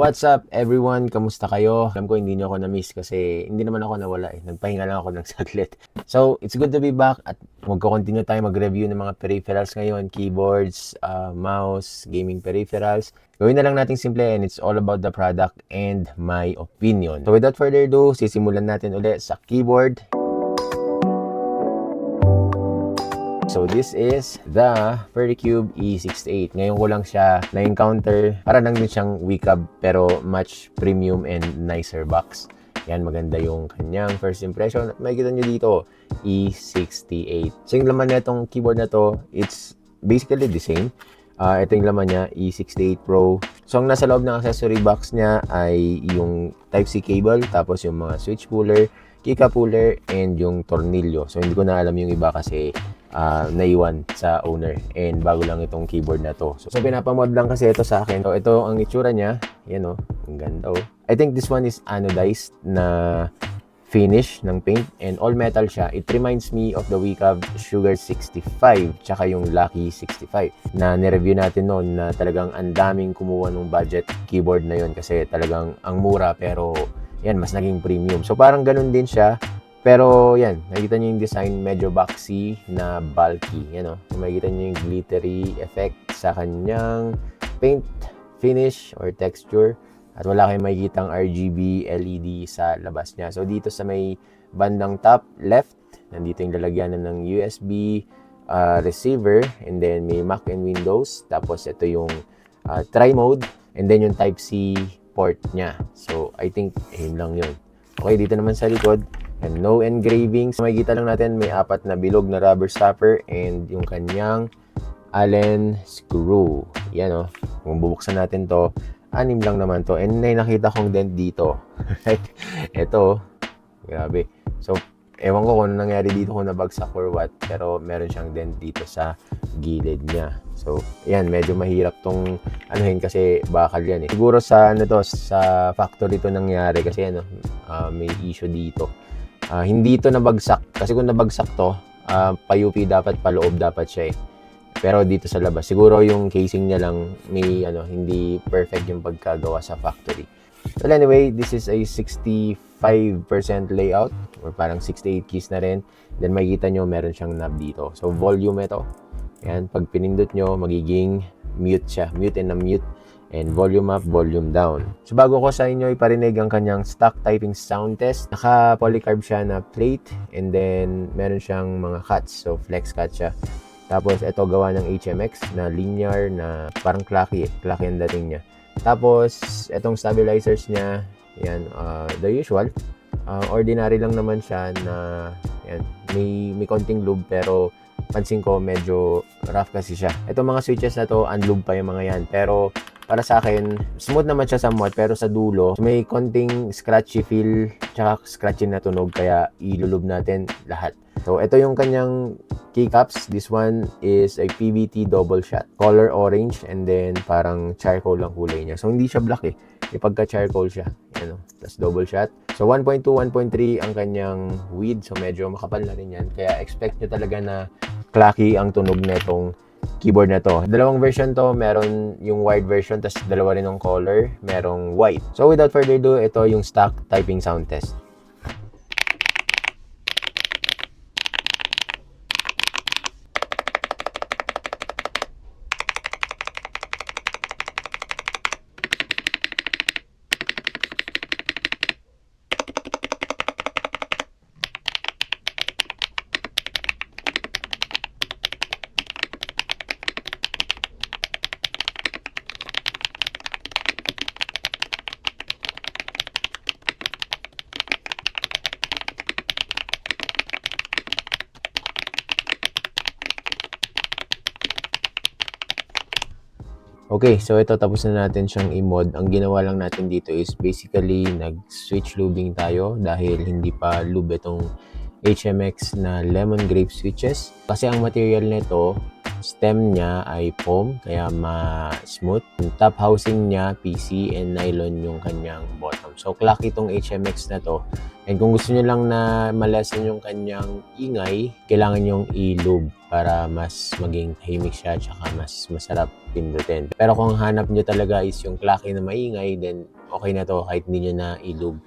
What's up everyone? Kamusta kayo? Alam ko hindi niyo ako na-miss kasi hindi naman ako nawala eh. Nagpahinga lang ako ng saglit. So, it's good to be back at magko-continue tayo mag-review ng mga peripherals ngayon. Keyboards, mouse, gaming peripherals. Gawin na lang natin simple and it's all about the product and my opinion. So, without further ado, sisimulan natin ulit sa keyboard. So this is the Pericube E68. Ngayon ko lang siya na-encounter. Para lang din siyang WCAB pero much premium and nicer box. Yan, maganda yung kanyang first impression. At makikita nyo dito, E68. So yung laman na itong keyboard na to, it's basically the same. Ito yung laman niya, E68 Pro. So ang nasa loob ng accessory box niya ay yung Type-C cable, tapos yung mga switch puller, keycap puller, and yung tornilyo. So hindi ko na alam yung iba kasi naiwan sa owner and bago lang itong keyboard na to. So pinapamod lang kasi ito sa akin. So ito ang itsura niya. Yan ang ganda I think this one is anodized na finish ng paint and all metal siya. It reminds me of the WCAB Sugar 65 tsaka yung Lucky 65 na nireview natin noon na talagang ang daming kumuha ng budget keyboard na yon kasi talagang ang mura pero yan mas naging premium. So parang ganun din siya. Pero yan, nakikita nyo yung design, medyo boxy na bulky. Yan so, makikita nyo yung glittery effect sa kanyang paint finish or texture. At wala kayong makikitang RGB LED sa labas niya. So dito sa may bandang top left, nandito yung lalagyanan ng USB receiver. And then may Mac and Windows. Tapos ito yung tri-mode. And then yung Type-C port niya. So I think yun lang yun. Okay, dito naman sa likod. And no engravings. Makikita lang natin may 4 na bilog na rubber stopper and yung kanyang Allen screw. Yan Kung bubuksan natin to, 6 lang naman to. And may nakita kong dent dito. Ito, grabe. So, ewan ko kung nangyari dito kung nabagsak or what. Pero meron siyang dent dito sa gilid niya. So, yan, medyo mahirap tong anuhin kasi bakal yan Siguro sa sa factory to nangyari kasi may issue dito. Hindi ito nabagsak. Kasi kung nabagsak to, pa-UP dapat, pa-loob dapat siya Pero dito sa labas, siguro yung casing niya lang may hindi perfect yung pagkagawa sa factory. Well, anyway, this is a 65% layout or parang 68 keys na rin. Then makikita nyo meron siyang knob dito. So volume ito. Yan, pag pinindot nyo, magiging mute siya. Mute and mute. And volume up, volume down. So bago ko sa inyo iparinig ang kanyang stock typing sound test, naka-polycarb siya na plate and then meron siyang mga cuts. So flex cut siya. Tapos ito gawa ng HMX na linear na parang clocky Clocky ang dating niya. Tapos itong stabilizers niya, yan, the usual. Ordinary lang naman siya na yan, may konting lube pero pansin ko medyo rough kasi siya. Itong mga switches na to, unlube pa yung mga yan. Pero para sa akin, smooth naman siya somewhat pero sa dulo, may konting scratchy feel tsaka scratchy na tunog kaya ilulub natin lahat. So ito yung kanyang keycaps. This one is a PVT double shot. Color orange and then parang charcoal lang kulay niya. So hindi siya black Ipagka-charcoal siya. Tapos double shot. So 1.2, 1.3 ang kanyang width. So medyo makapal na rin yan. Kaya expect nyo talaga na clacky ang tunog netong keyboard na to. Dalawang version to. Meron yung white version, tapos dalawa rin ng color. Merong white. So without further ado, ito yung stock typing sound test. Okay, so ito tapos na natin siyang i-mod. Ang ginawa lang natin dito is basically nag-switch lubing tayo dahil hindi pa lube itong HMX na lemon grape switches. Kasi ang material nito, stem niya ay foam kaya ma-smooth. Yung top housing niya, PC and nylon yung kanyang bottom. So clock itong HMX na to And kung gusto nyo lang na malasan yung kanyang ingay, kailangan yung i-lube para mas maging tahimik siya tsaka mas masarap pindutin. Pero kung hanap nyo talaga is yung clacky na maingay, then okay na to kahit hindi nyo na i-lube.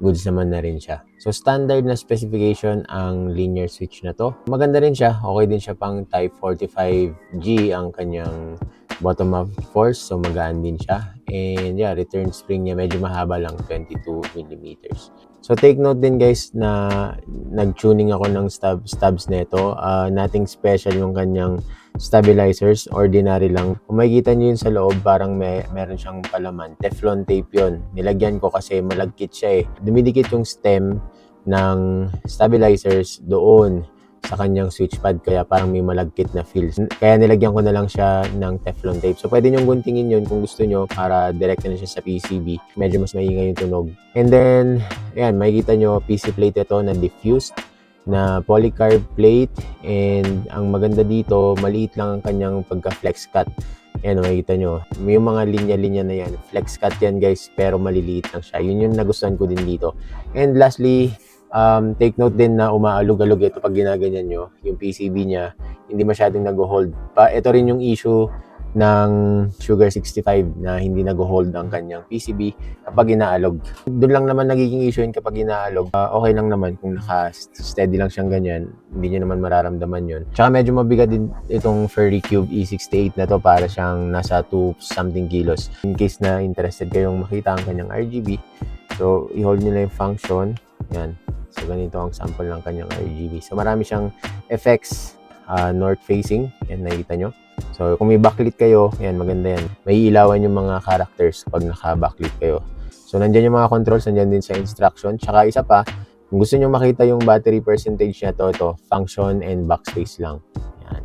Goods naman na rin siya. So standard na specification ang linear switch na to. Maganda rin siya. Okay din siya pang type 45G ang kanyang bottom of force. So magaan din siya. And yeah, return spring niya medyo mahaba lang, 22 millimeters. So take note din guys na nag-tuning ako ng stubs nito. Nothing special yung kanyang stabilizers, ordinary lang. Kung makikita nyo yun sa loob, parang meron siyang palaman. Teflon tape yun. Nilagyan ko kasi malagkit siya eh. Dumidikit yung stem ng stabilizers doon sa kanyang switch pad, kaya parang may malagkit na feel. Kaya nilagyan ko na lang siya ng Teflon tape. So pwede nyong guntingin yun kung gusto nyo para direct na siya sa PCB. Medyo mas maingay yung tunog. And then, ayan, makikita nyo PC plate ito na diffused na polycarb plate, and ang maganda dito, maliit lang ang kanyang pagka-flex cut. Ayan, makikita nyo. May mga linya-linya na yan. Flex cut yan guys, pero maliliit lang siya. Yun yung nagustuhan ko din dito. And lastly, take note din na umaalog-alog ito pag ginaganyan nyo. Yung PCB niya, hindi masyadong nag-hold. Ito rin yung issue ng Sugar 65 na hindi nag-hold ang kanyang PCB kapag inaalog. Doon lang naman nagiging issue yun kapag inaalog. Okay lang naman kung naka-steady lang siyang ganyan. Hindi nyo naman mararamdaman yun. Tsaka medyo mabigat din itong Furry Cube E68 na to, para siyang nasa 2 something kilos. In case na interested kayong makita ang kanyang RGB, so i-hold nyo lang yung function. Yan. So ganito ang sample ng kanyang RGB. So marami siyang effects, north facing. Yan, nakikita nyo. So, kung may backlit kayo, yan, maganda yan. May ilawan yung mga characters pag naka-backlit kayo. So, nandyan yung mga controls, nandyan din sa instruction. Tsaka isa pa, kung gusto nyo makita yung battery percentage niya, ito, function and backspace lang. Yan.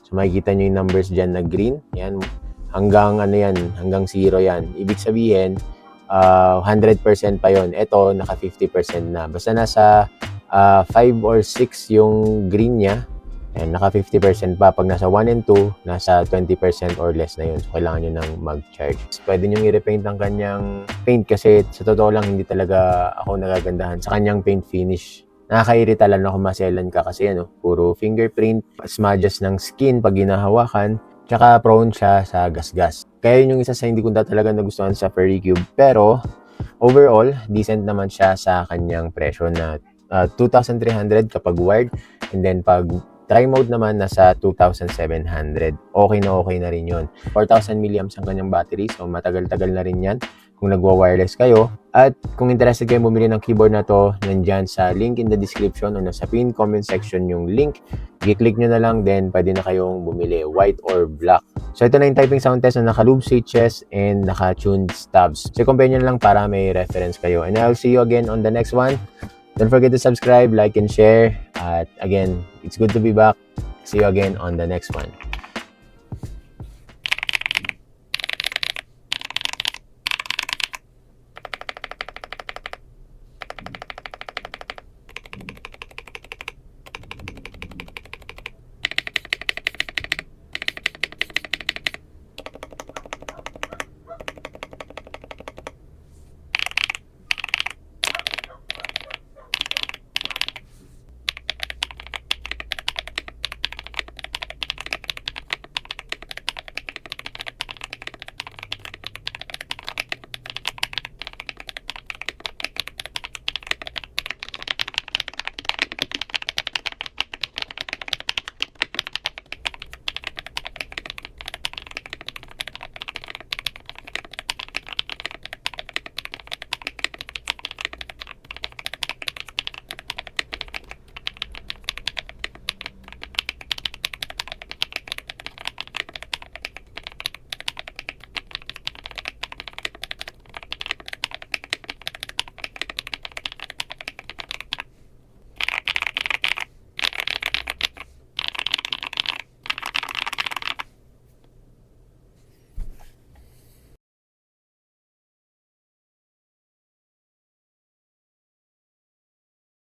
So, makikita nyo yung numbers dyan na green. Yan. Hanggang, hanggang 0 yan. Ibig sabihin, 100% pa yon. Ito, naka 50% na. Basta nasa 5 or 6 yung green niya, and naka 50% pa. Pag nasa 1 and 2, nasa 20% or less na yun. So, kailangan nyo nang mag-charge. Pwede nyo i-repaint ang kanyang paint kasi sa totoo lang, hindi talaga ako nagagandahan sa kanyang paint finish. Nakakairita lang ako maselan ka kasi puro fingerprint, smudges ng skin pag ginahawakan, tsaka prone siya sa gasgas. Kaya yun yung isa sa hindi ko talaga nagustuhan sa Furry Cube. Pero, overall, decent naman siya sa kanyang presyo na 2,300 kapag wired. And then, pag try mode naman, nasa 2,700. Okay na rin yun. 4,000 mAh ang kanyang battery. So, matagal-tagal na rin yan kung nagwa-wireless kayo. At kung interested kayo bumili ng keyboard na to, nandyan sa link in the description o nasa pin comment section yung link. I-click nyo na lang, then pwede na kayong bumili, white or black. So, ito na yung typing sound test na naka-lube switches and naka-tuned stubs. So, compare nyo na lang para may reference kayo. And I'll see you again on the next one. Don't forget to subscribe, like, and share. At again, it's good to be back. See you again on the next one.